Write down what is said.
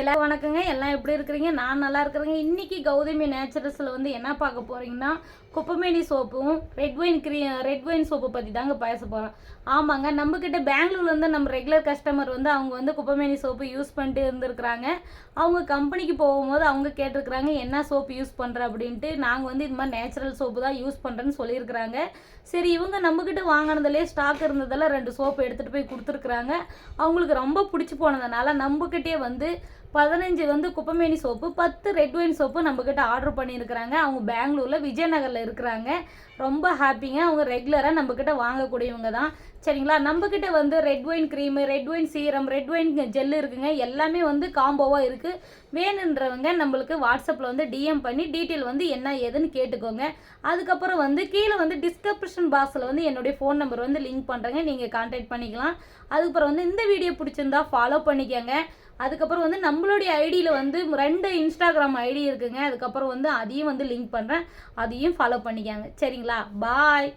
எல்லாரும் வணக்கங்க. எல்லாம் எப்படி இருக்கிறீங்க? நான் நல்லா இருக்கிறேங்க. இன்னைக்கு கௌதமி நேச்சுரல்ஸில் வந்து என்ன பார்க்க போகிறீங்கன்னா, குப்பைமேனி சோப்பும் ரெட் ஒயின் சோப்பு பற்றி தாங்க பேச போகிறோம். ஆமாங்க, நம்மக்கிட்ட பெங்களூர்லேருந்து நம்ம ரெகுலர் கஸ்டமர் வந்து அவங்க வந்து குப்பைமேனி சோப்பு யூஸ் பண்ணிட்டு இருந்திருக்கிறாங்க. அவங்க கம்பெனிக்கு போகும்போது அவங்க கேட்டிருக்கிறாங்க, என்ன சோப்பு யூஸ் பண்ணுற அப்படின்ட்டு. நாங்கள் வந்து இது மாதிரி நேச்சுரல் சோப்பு தான் யூஸ் பண்ணுறேன்னு சொல்லியிருக்கிறாங்க. சரி, இவங்க நம்மக்கிட்ட வாங்கினதுலேயே ஸ்டாக் இருந்ததெல்லாம் 2 சோப்பு எடுத்துகிட்டு போய் கொடுத்துருக்குறாங்க. அவங்களுக்கு ரொம்ப பிடிச்சி போனதுனால நம்மக்கிட்டே வந்து 15 வந்து குப்பைமேனி சோப்பு, 10 ரெட் ஒயின் சோப்பு நம்மக்கிட்ட ஆர்டர் பண்ணியிருக்கிறாங்க. அவங்க பெங்களூரில் விஜயநகரில் இருக்கிறாங்க. ரொம்ப ஹாப்பிங்க. அவங்க ரெகுலராக நம்மக்கிட்ட வாங்கக்கூடியவங்க தான். சரிங்களா? நம்மக்கிட்ட வந்து red wine cream, red wine serum, red wine gel இருக்குங்க. எல்லாமே வந்து காம்போவாக இருக்குது. வேணுன்றவங்க நம்மளுக்கு வாட்ஸ்அப்பில் வந்து டிஎம் பண்ணி டீட்டெயில் வந்து என்ன ஏதுன்னு கேட்டுக்கோங்க. அதுக்கப்புறம் வந்து கீழே வந்து டிஸ்கிரிப்ஷன் பாக்ஸில் வந்து என்னுடைய ஃபோன் நம்பர் வந்து லிங்க் பண்ணுறேங்க. நீங்கள் கான்டாக்ட் பண்ணிக்கலாம். அதுக்கப்புறம் வந்து இந்த வீடியோ பிடிச்சிருந்தா ஃபாலோ பண்ணிக்கோங்க. அதுக்கப்புறம் வந்து நம்மளுடைய ஐடியில் வந்து 2 இன்ஸ்டாகிராம் ஐடி இருக்குங்க. அதுக்கப்புறம் வந்து அதையும் வந்து லிங்க் பண்ணுறேன். அதையும் ஃபாலோ பண்ணிக்கோங்க. சரிங்களா? பாய்.